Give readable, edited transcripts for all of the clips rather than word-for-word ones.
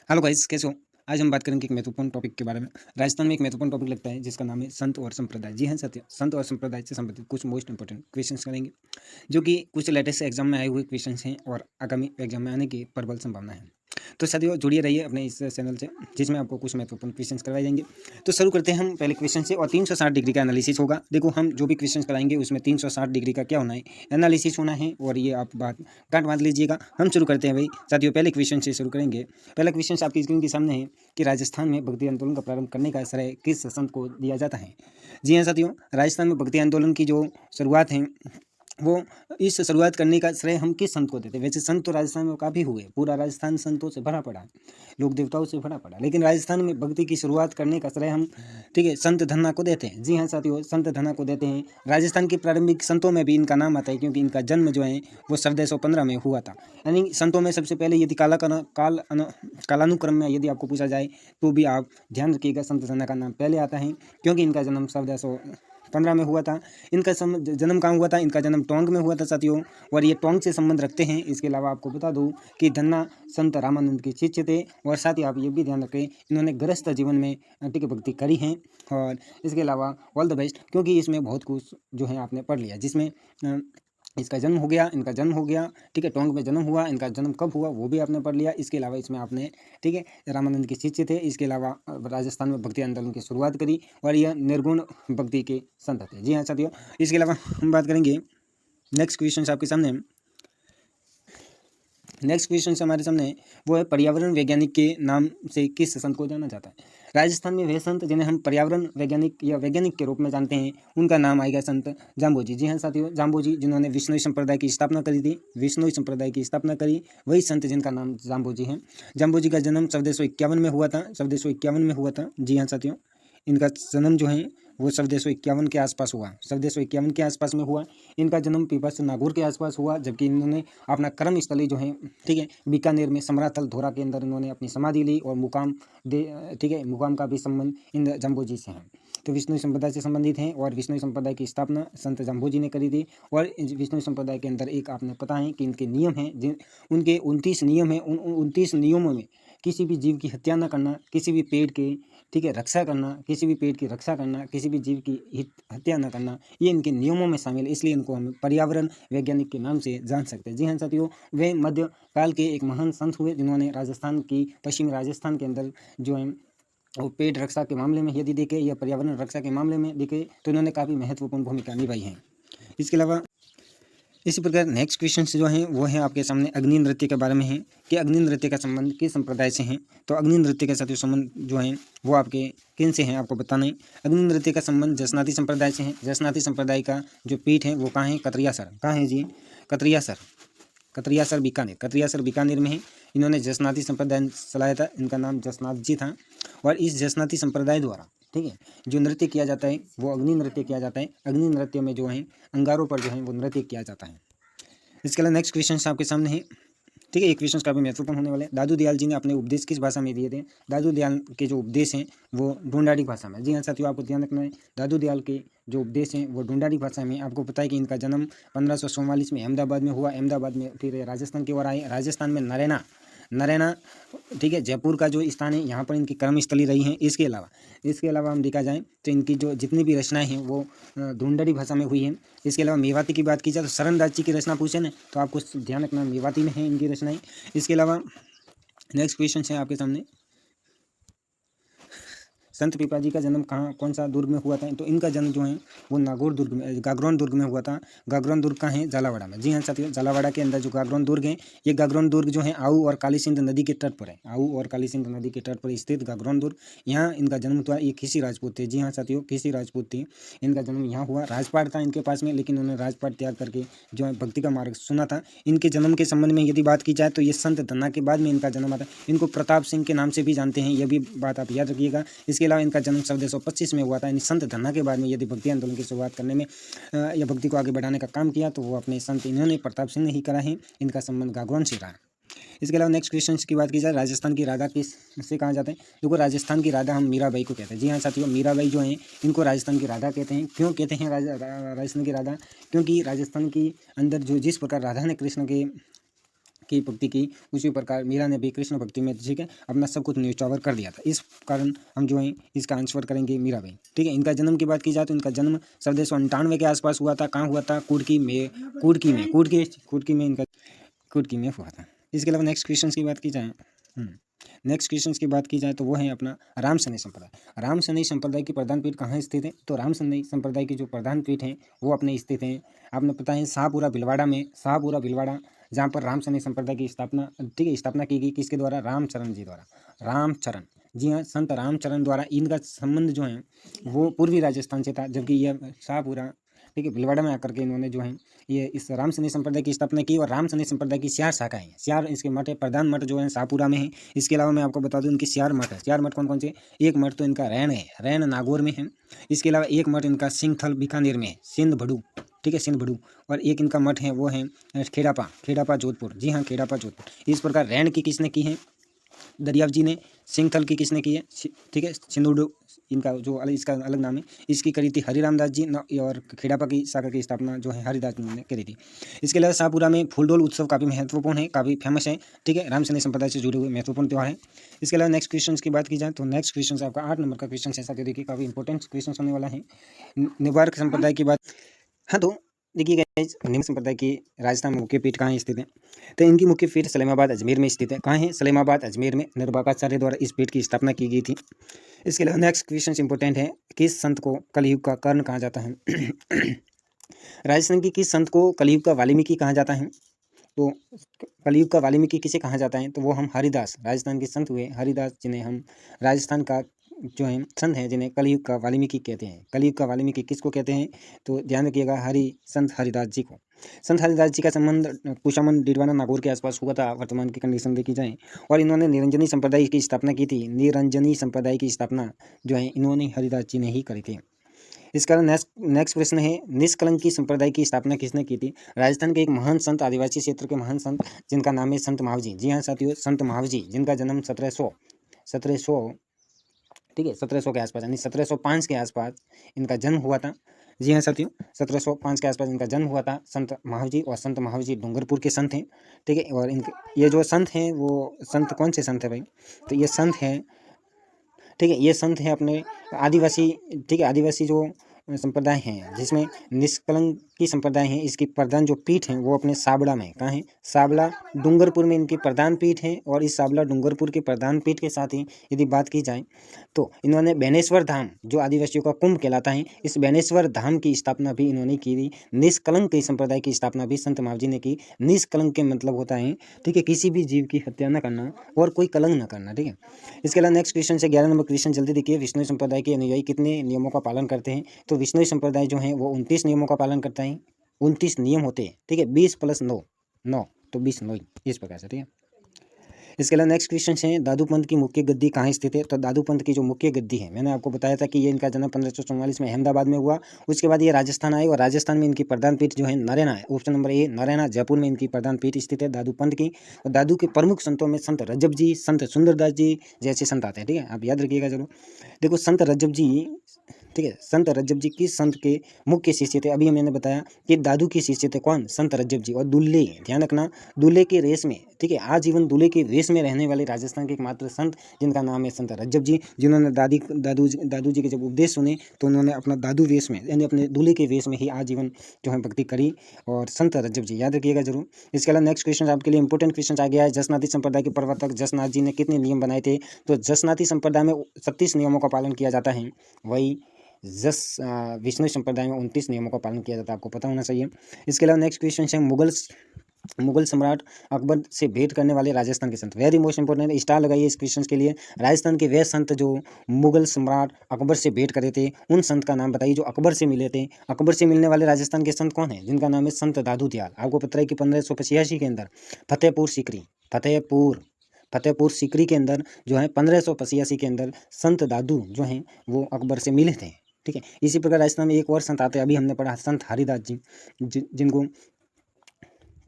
Hello guys, कैसे हो। आज हम बात करेंगे एक महत्वपूर्ण टॉपिक के बारे में। राजस्थान में एक महत्वपूर्ण टॉपिक लगता है जिसका नाम है संत और संप्रदाय। जी हाँ साथियों, संत और संप्रदाय से संबंधित कुछ मोस्ट इंपॉर्टेंट क्वेश्चंस करेंगे, जो कि कुछ लेटेस्ट एग्जाम में आए हुए क्वेश्चंस हैं और आगामी एग्जाम में आने की प्रबल संभावना है। तो साथियों जुड़िए रहिए अपने इस चैनल से, जिसमें आपको कुछ महत्वपूर्ण क्वेश्चंस करवाए जाएंगे। तो शुरू करते हैं हम पहले क्वेश्चन से, और 360 डिग्री का एनालिसिस होगा। देखो, हम जो भी क्वेश्चन कराएंगे उसमें 360 डिग्री का क्या होना है, एनालिसिस होना है, और ये आप बात गांठ बांध लीजिएगा। हम शुरू करते हैं भाई साथियों, पहले क्वेश्चन से शुरू करेंगे। पहला क्वेश्चन आपकी स्क्रीन के सामने है कि राजस्थान में भक्ति आंदोलन का प्रारंभ करने का श्रेय किस संत को दिया जाता है। जी हाँ साथियों, राजस्थान में भक्ति आंदोलन की जो शुरुआत है, वो इस शुरुआत करने का श्रेय हम किस संत को देते हैं। वैसे संत तो राजस्थान में काफ़ी हुए, पूरा राजस्थान संतों से भरा पड़ा, लोक देवताओं से भरा पड़ा, लेकिन राजस्थान में भक्ति की शुरुआत करने का श्रेय हम, ठीक है, संत धन्ना को देते हैं। जी हाँ साथियों, संत धन्ना को देते हैं। राजस्थान के प्रारंभिक संतों में भी इनका नाम आता है, क्योंकि इनका जन्म जो है वो 1415 में हुआ था। यानी संतों में सबसे पहले यदि कालानुक्रम में यदि आपको पूछा जाए तो भी आप ध्यान रखिएगा, संत धन्ना का नाम पहले आता है, क्योंकि इनका जन्म 1415 में हुआ था। इनका जन्म कहाँ हुआ था? इनका जन्म टोंक में हुआ था साथियों, और ये टोंक से संबंध रखते हैं। इसके अलावा आपको बता दूं कि धन्ना संत रामानंद के शिष्य थे, और साथ ही आप ये भी ध्यान रखें, इन्होंने गृहस्थ जीवन में ठीक है भक्ति करी है। और इसके अलावा ऑल द बेस्ट, क्योंकि इसमें बहुत कुछ जो है आपने पढ़ लिया, जिसमें इसका जन्म हो गया, इनका जन्म हो गया, ठीक है, टोंक में जन्म हुआ, इनका जन्म कब हुआ वो भी आपने पढ़ लिया। इसके अलावा इसमें आपने, ठीक है, रामानंद के शिष्य थे। इसके अलावा राजस्थान में भक्ति आंदोलन की शुरुआत करी, और यह निर्गुण भक्ति के संत थे। जी हाँ साथियों, इसके अलावा हम बात करेंगे नेक्स्ट क्वेश्चन आपके सामने। नेक्स्ट क्वेश्चन हमारे सामने वो है, पर्यावरण वैज्ञानिक के नाम से किस संत को जाना जाता है। राजस्थान में वे संत जिन्हें हम पर्यावरण वैज्ञानिक या वैज्ञानिक के रूप में जानते हैं, उनका नाम आएगा संत जाम्बोजी। जी हाँ साथियों, जाम्बोजी जिन्होंने विष्णु संप्रदाय की स्थापना करी थी, विष्णु संप्रदाय की स्थापना करी, वही संत जिनका नाम जाम्बोजी है। जाम्बोजी का जन्म 1451 में हुआ था, 1451 में हुआ था। जी हाँ साथियों, इनका जन्म जो है वो 1451 के आसपास हुआ, 1451 के आसपास में हुआ। इनका जन्म पीपस नागौर के आसपास हुआ, जबकि इन्होंने अपना कर्म स्थली जो है, ठीक है, बीकानेर में समराथल धोरा के अंदर इन्होंने अपनी समाधि ली, और मुकाम दे, ठीक है, मुकाम का भी संबंध इन जाम्बोजी से है। तो विष्णु संप्रदाय से संबंधित हैं, और विष्णु संप्रदाय की स्थापना संत जाम्बोजी ने करी थी। और विष्णु संप्रदाय के अंदर एक आपने पता है कि इनके नियम हैं, जिन उनके 29 नियम हैं। उन 29 नियमों में किसी भी जीव की हत्या न करना, किसी भी पेड़ के, ठीक है, रक्षा करना, किसी भी पेड़ की रक्षा करना, किसी भी जीव की हत्या न करना, ये इनके नियमों में शामिल है। इसलिए इनको हम पर्यावरण वैज्ञानिक के नाम से जान सकते हैं। जी हाँ साथियों, वे मध्य काल के एक महान संत हुए, जिन्होंने राजस्थान की, पश्चिमी राजस्थान के अंदर जो है वो पेड़ रक्षा के मामले में यदि देखें या पर्यावरण रक्षा के मामले में देखें, तो इन्होंने काफ़ी महत्वपूर्ण भूमिका निभाई है। इसके अलावा इसी प्रकार नेक्स्ट क्वेश्चन जो हैं वो है आपके सामने अग्नि नृत्य के बारे में है, कि अग्नि नृत्य का संबंध किस संप्रदाय से है। तो अग्नि नृत्य के साथ संबंध जो है वो आपके किन से हैं आपको बताना है। अग्नि नृत्य का संबंध जसनाती संप्रदाय से है। जसनाती संप्रदाय का जो पीठ है वो कहाँ है? कतरियासर। कहाँ है जी? कतरियासर। कतरियासर बीकानेर, कतरियासर बीकानेर में है। इन्होंने जसनाती संप्रदाय चलाया था, इनका नाम जसनाथ जी था। और इस जसनाती संप्रदाय द्वारा, ठीक है, जो नृत्य किया जाता है वो अग्नि नृत्य किया जाता है। अग्नि नृत्य में जो है अंगारों पर जो है वो नृत्य किया जाता है। इसके अलावा नेक्स्ट क्वेश्चन आपके सामने है, ठीक है, ये क्वेश्चन काफ़ी महत्वपूर्ण होने वाले हैं। दादू दयाल जी ने अपने उपदेश किस भाषा में दिए थे? दादू दयाल के जो उपदेश हैं वो ढूंढाड़ी भाषा में। जी हाँ साथियों, आपको ध्यान रखना है, दादू दयाल के जो उपदेश हैं वो ढूंढाड़ी भाषा में। आपको पता है कि इनका जन्म 1544 में अहमदाबाद में हुआ। अहमदाबाद में फिर राजस्थान की ओर आए, राजस्थान में नरैना, नरैना, ठीक है, जयपुर का जो स्थान है यहाँ पर इनकी कर्मस्थली रही है। इसके अलावा हम देखा जाए तो इनकी जो जितनी भी रचनाएं हैं वो ढूंढाड़ी भाषा में हुई हैं। इसके अलावा मेवाती की बात की जाए तो शरण दास जी की रचना पूछे ना, तो आपको ध्यान रखना मेवाती में है इनकी रचनाएं। इसके अलावा नेक्स्ट क्वेश्चन है आपके सामने, संत पीपा जी का जन्म कहाँ, कौन सा दुर्ग में हुआ था? तो इनका जन्म जो है वो नागौर दुर्ग में, गागरोन दुर्ग में हुआ था। गागरोन दुर्ग कहाँ है? झालावाड़ा में। जी हाँ साथियों, झालावाड़ा के अंदर जो गागरोन दुर्ग है, ये गागरोन दुर्ग जो है आऊ और काली सिंध नदी के तट पर है। आऊ और काली सिंध नदी के तट पर स्थित गागरोन दुर्ग, यहाँ इनका जन्म हुआ। ये किसी राजपूत थे। जी हाँ साथियों, किसी राजपूत थे, इनका जन्म यहाँ हुआ। राजपाट था इनके पास में, लेकिन उन्होंने राजपाट त्याग करके जो है भक्ति का मार्ग चुना था। इनके जन्म के संबंध में यदि बात की जाए तो ये संत धन्ना के बाद में इनका जन्म आता है। इनको प्रताप सिंह के नाम से भी जानते हैं, यह भी बात आप याद रखिएगा। इसके अलावा इनका जन्म 1425 में हुआ था। यानी संत धन्ना के बाद में यदि भक्ति आंदोलन की शुरुआत करने में या भक्ति को आगे बढ़ाने का काम किया तो वो अपने संत इन्होंने प्रताप सिंह ने ही करा है। इनका संबंध गागरोन से रहा। इसके अलावा नेक्स्ट क्वेश्चन की बात की जाए, राजस्थान की राधा किस से कहा जाता है? देखो, राजस्थान की राधा हम मीराबाई को कहते हैं। जी हाँ साथियों, मीराबाई जो है इनको राजस्थान की राधा कहते हैं। क्यों कहते हैं राजस्थान की राधा? क्योंकि राजस्थान के अंदर जो जिस प्रकार राधा ने कृष्ण के की भक्ति की, उसी प्रकार मीरा ने भी कृष्ण भक्ति में, ठीक है, अपना सब कुछ न्यौछावर कर दिया था। इस कारण हम जो है इसका आंसर करेंगे मीराबाई, ठीक है। इनका जन्म की बात की जाए तो इनका जन्म 1798 के आसपास हुआ था। कहाँ हुआ था? कुर्की में हुआ था। इसके अलावा नेक्स्ट क्वेश्चन की बात की जाए, नेक्स्ट क्वेश्चन की बात की जाए तो वो है अपना रामसनेय संप्रदाय। रामसनेय संप्रदाय की प्रधान पीठ कहाँ स्थित है? तो रामसनेय संप्रदाय की जो प्रधान पीठ है वो अपने स्थित है, आपने पता है, शाहपुरा भिलवाड़ा, जहाँ पर रामसनेय संप्रदाय की स्थापना, ठीक है, स्थापना की गई। किसके द्वारा? रामचरण जी द्वारा। रामचरण, जी हाँ, संत रामचरण द्वारा। इनका संबंध जो है वो पूर्वी राजस्थान से था, जबकि यह शाहपुरा, ठीक है, भिलवाड़ा में आकर के इन्होंने जो है ये इस रामसनेय संप्रदाय की स्थापना की। और रामसनेय संप्रदाय की 4 शाखा है, 4 इसके मठ है। प्रधान मठ जो है शाहपुरा में है। इसके अलावा मैं आपको बता दूं इनके 4 मठ है। 4 मठ कौन कौन से? एक मठ तो इनका रैन है, रैन नागौर में है। इसके अलावा एक मठ इनका सिंगथल बीकानेर में है, सिंध भड़ू, ठीक है, सिंध भड़ू। और एक इनका मठ है वो है खेड़ापा जोधपुर, जी हाँ, खेड़ापा जोधपुर। इस प्रकार रैन की किसने की है? दरियाव जी ने। सिंगथल की किसने की है? ठीक है, सिंधुडू, इनका जो अलग, इसका अलग नाम है, इसकी करी थी हरिराम दास जी और खेड़ापा की शाखा की स्थापना जो है हरिदास जी ने करी थी। इसके अलावा शाहपुरा में फूलडोल उत्सव काफ़ी महत्वपूर्ण है, काफ़ी फेमस है, ठीक है, रामसनेय संप्रदाय से जुड़े हुए महत्वपूर्ण त्यौहार है। इसके अलावा नेक्स्ट क्वेश्चन की बात की जाए तो नेक्स्ट क्वेश्चन आपका 8 नंबर का क्वेश्चन है, साथियों देखिए काफ़ी इंपॉर्टेंट क्वेश्चन होने वाला है। निवार्क संप्रदाय की बात, हाँ, तो देखिए गाइस, निम्न संप्रदाय की राजस्थान में मुख्य पीठ कहाँ स्थित है? तो इनकी मुख्य पीठ सलेमाबाद अजमेर में स्थित है। कहाँ है? सलेमाबाद अजमेर में। निर्वाकाचार्य द्वारा इस पीठ की स्थापना की गई थी। इसके अलावा नेक्स्ट क्वेश्चन इंपॉर्टेंट है, किस संत को कलयुग का कर्ण कहा जाता है? राजस्थान की किस संत को कलयुग का वाल्मीकि कहा जाता है? तो कलयुग का वाल्मीकि किसे कहा जाता है? तो वो हम हरिदास, राजस्थान के संत हुए हरिदास, जिन्हें हम राजस्थान का जो है संत है, जिन्हें कलयुग का वाल्मीकि कहते हैं। कलयुग का वाल्मीकि किसको कहते हैं? तो ध्यान रखिएगा, संत हरिदास जी को। संत हरिदास जी का संबंध कुशामन डिडवाना नागौर के आसपास हुआ था, वर्तमान की कंडीशन देखी जाए। और इन्होंने निरंजनी संप्रदाय की स्थापना की थी। निरंजनी संप्रदाय की स्थापना जो है इन्होंने हरिदास जी ने ही करी थी। इसका नेक्स्ट प्रश्न है, निष्कलंकी संप्रदाय की स्थापना किसने की थी? राजस्थान के एक महान संत, आदिवासी क्षेत्र के महान संत, जिनका नाम है संत महावजी। जी हाँ साथियों, संत महावजी, जिनका जन्म 1700 ठीक है, 1700 के आसपास, यानी 1705 के आसपास इनका जन्म हुआ था। जी हाँ साथियों, 1705 के आसपास इनका जन्म हुआ था, संत महावजी। और संत महावजी डूंगरपुर के संत हैं, ठीक है। और इनके ये जो संत हैं वो संत कौन से संत है भाई? तो ये संत हैं, ठीक है, ये संत हैं अपने आदिवासी, ठीक है, आदिवासी जो संप्रदाय हैं, जिसमें निष्कलंकी संप्रदाय है, इसकी प्रधान जो पीठ है वो अपने साबड़ा में। कहाँ है? साबला डूंगरपुर में इनकी प्रधान पीठ है। और इस साबला डूंगरपुर के प्रधान पीठ के साथ ही यदि बात की जाए तो इन्होंने बेनेश्वर धाम, जो आदिवासियों का कुंभ कहलाता है, इस बेनेश्वर धाम की स्थापना भी इन्होंने की थी। निष्कलंक संप्रदाय की स्थापना भी संत महावजी ने की। निष्कलंक के मतलब होता है, ठीक है, किसी भी जीव की हत्या न करना और कोई कलंक न करना, ठीक है। इसके अलावा नेक्स्ट क्वेश्चन से 11 नंबर क्वेश्चन जल्दी देखिए, विष्णु संप्रदाय के अनुयायी कितने नियमों का पालन करते हैं? तो विष्णु संप्रदाय जो है वो 29 नियमों का पालन करता है। 29 नियम होते हैं, ठीक है, 20 + 9 तो 20 9 इस प्रकार से, ठीक है। इसके अलावा नेक्स्ट क्वेश्चन है, दादू पंथ की मुख्य गद्दी कहाँ स्थित है? तो दादू पंथ की जो मुख्य गद्दी है, मैंने आपको बताया था कि ये इनका जन्म 1544 में अहमदाबाद में हुआ। उसके बाद ये राजस्थान आए और राजस्थान में इनकी प्रधान पीठ जो है नरैना है। Option number A Naraina, Jaipur में इनकी प्रधान पीठ स्थित है दादू पंथ की। और दादू के प्रमुख संतों में संत रज्जब जी, संत सुंदरदास जी जैसे संत आते हैं, ठीक है, आप याद रखिएगा जरूर। देखो संत रज्जब जी, ठीक है, संत रज्जब जी किस संत के मुख्य शिष्य थे? अभी मैंने बताया कि दादू के शिष्य थे, कौन? संत रज्जब जी। और दूल्हे, ध्यान रखना, दूल्हे के रेस में, ठीक है, आजीवन दूल्हे के वेश में रहने वाले राजस्थान के एकमात्र संत, जिनका नाम है संत रज्जब जी, जिन्होंने दादू जी के जब उपदेश सुने तो उन्होंने अपना दादू वेश में, यानी अपने दूल्हे के वेश में ही आजीवन जो है भक्ति करी। और संत रज्जब जी याद रखिएगा जरूर। इसके अलावा नेक्स्ट क्वेश्चन आपके लिए इंपॉर्टेंट क्वेश्चन आ गया है, जसनाती संप्रदाय के प्रवर्तक जसनाथ जी ने कितने नियम बनाए थे? तो जसनाती संप्रदाय में 36 नियमों का पालन किया जाता है। वही विष्णु संप्रदाय में 29 नियमों का पालन किया जाता है, आपको पता होना चाहिए। इसके अलावा नेक्स्ट क्वेश्चन है, मुगल सम्राट अकबर से भेंट करने वाले राजस्थान के संत। वेरी मोस्ट इंपॉर्टेंट, स्टार लगाइए इस क्वेश्चन के लिए। राजस्थान के वे संत जो मुगल सम्राट अकबर से भेंट करे थे, उन संत का नाम बताइए जो अकबर से मिले थे। अकबर से मिलने वाले राजस्थान के संत कौन है? जिनका नाम है संत दादू दयाल। आपको पता है कि 1585 के अंदर फतेहपुर सीकरी के अंदर जो है 1585 के अंदर संत दादू जो हैं वो अकबर से मिले थे, ठीक है। इसी प्रकार राजस्थान में एक और संत आते हैं, अभी हमने पढ़ा संत हरिदास जी, जिनको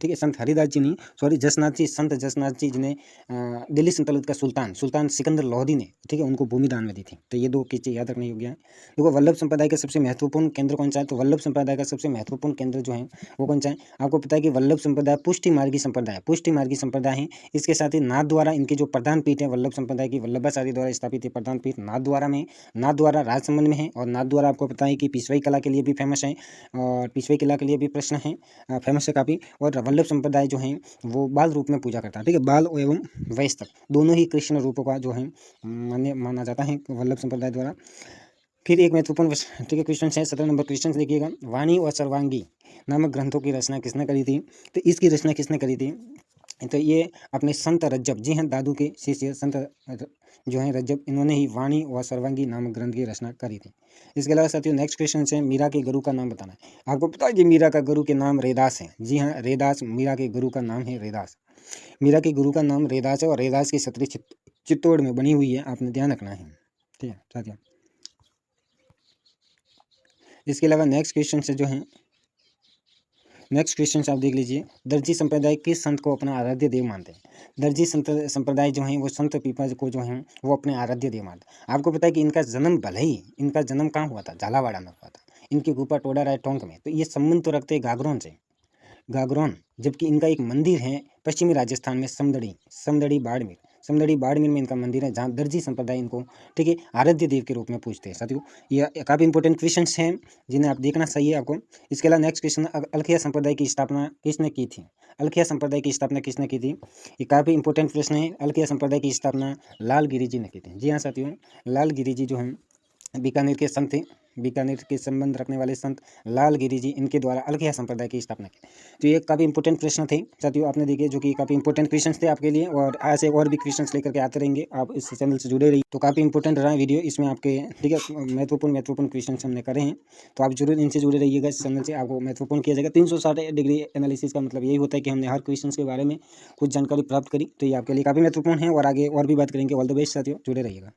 ठीक है, संत हरिदास जी नहीं, सॉरी, जसनाथ जी, संत जसनाथ जी, जिन्हें दिल्ली सल्तनत का सुल्तान सिकंदर लोधी ने, ठीक है, उनको भूमि दान में दी थी। तो ये 2 चीज़ें याद रखने योग्य है। देखो, वल्लभ संप्रदाय का सबसे महत्वपूर्ण केंद्र कौन सा है? तो वल्लभ संप्रदाय का सबसे महत्वपूर्ण केंद्र जो है वो कौन सा है? आपको पता है कि वल्लभ संप्रदाय पुष्टि मार्गी संप्रदाय है। इसके साथ ही नाथद्वारा इनकी जो प्रधान पीठ है वल्लभ संप्रदाय की, वल्लभाचार्य द्वारा स्थापित है प्रधान पीठ नाथद्वारा में, नाथद्वारा राजसमंद में है। और नाथद्वारा आपको पता है कि पेशवाई कला के लिए भी फेमस है, और पेशवाई कला के लिए भी प्रश्न है, फेमस है काफ़ी। और वल्लभ संप्रदाय जो है वो बाल रूप में पूजा करता है, ठीक है, बाल एवं वयस्क तक दोनों ही कृष्ण रूपों का जो है माना जाता है वल्लभ संप्रदाय द्वारा। फिर एक महत्वपूर्ण, ठीक है, क्वेश्चन है 17 नंबर क्वेश्चन देखिएगा, वाणी और सर्वांगी नामक ग्रंथों की रचना किसने करी थी? तो इसकी रचना किसने करी थी? तो ये अपने संत रज्जब, जी हाँ, दादू के शिष्य संत जो हैं रज्जब, इन्होंने ही वाणी व सर्वांगी नामक ग्रंथ की रचना करी थी। इसके अलावा साथियों नेक्स्ट क्वेश्चन है, मीरा के गुरु का नाम बताना है। आपको पता है कि मीरा का गुरु के नाम रेदास है। जी हाँ, रेदास, मीरा के गुरु का नाम है रेदास। मीरा के गुरु का नाम रेदास है, और रेदास की छतरी चित्तौड़ में बनी हुई है, आपने ध्यान रखना है, ठीक है साथियों। इसके अलावा नेक्स्ट क्वेश्चन से जो है, नेक्स्ट क्वेश्चन आप देख लीजिए, दर्जी संप्रदाय किस संत को अपना आराध्य देव मानते हैं? दर्जी संत संप्रदाय जो है वो संत पीपा को जो है वो अपने आराध्य देव मानते हैं। आपको पता है कि इनका जन्म, भले ही इनका जन्म कहाँ हुआ था, झालावाड़ा में हुआ था, इनकी गुफा टोडा राय टोंक में। तो ये संबंध तो रखते हैं गागरोन से, गागरोन, जबकि इनका एक मंदिर है पश्चिमी राजस्थान में, समदड़ी बाड़मेर में इनका मंदिर है, जहाँ दर्जी संप्रदाय इनको, ठीक है, आराध्य देव के रूप में पूजते हैं। साथियों, ये काफ़ी इंपॉर्टेंट क्वेश्चन हैं जिन्हें आप देखना चाहिए आपको। इसके अलावा नेक्स्ट क्वेश्चन, अलखिया संप्रदाय की स्थापना किसने की थी? अलखिया संप्रदाय की स्थापना किसने की थी? ये काफ़ी इंपॉर्टेंट प्रश्न है। अलखिया संप्रदाय की स्थापना लाल गिरी जी ने की थी। जी हाँ साथियों, लाल गिरी जी जो हैं बीकानेर के संत थे, बीकानेर के संबंध रखने वाले संत लाल गिरी जी, इनके द्वारा अलखिया संप्रदाय की स्थापना की। तो ये काफ़ी इंपॉर्टेंट प्रश्न थे साथियों, आपने देखे, जो कि काफ़ी इंपॉर्टेंट क्वेश्चन थे आपके लिए, और ऐसे और भी क्वेश्चंस लेकर के आते रहेंगे, आप इस चैनल से जुड़े रहिए। तो काफ़ी इंपॉर्टेंट रहा वीडियो, इसमें आपके, ठीक है, महत्वपूर्ण क्वेश्चन हमने करे हैं, तो आप जरूर इनसे जुड़े रहिएगा। इस चैनल से आपको महत्वपूर्ण किया जाएगा। 360 डिग्री एनालिसिस का मतलब यही होता है कि हमने हर क्वेश्चन के बारे में कुछ जानकारी प्राप्त करी, तो ये आपके लिए काफ़ी महत्वपूर्ण है, और आगे और भी बात करेंगे। ऑल द बेस्ट साथियों, जुड़े रहिएगा।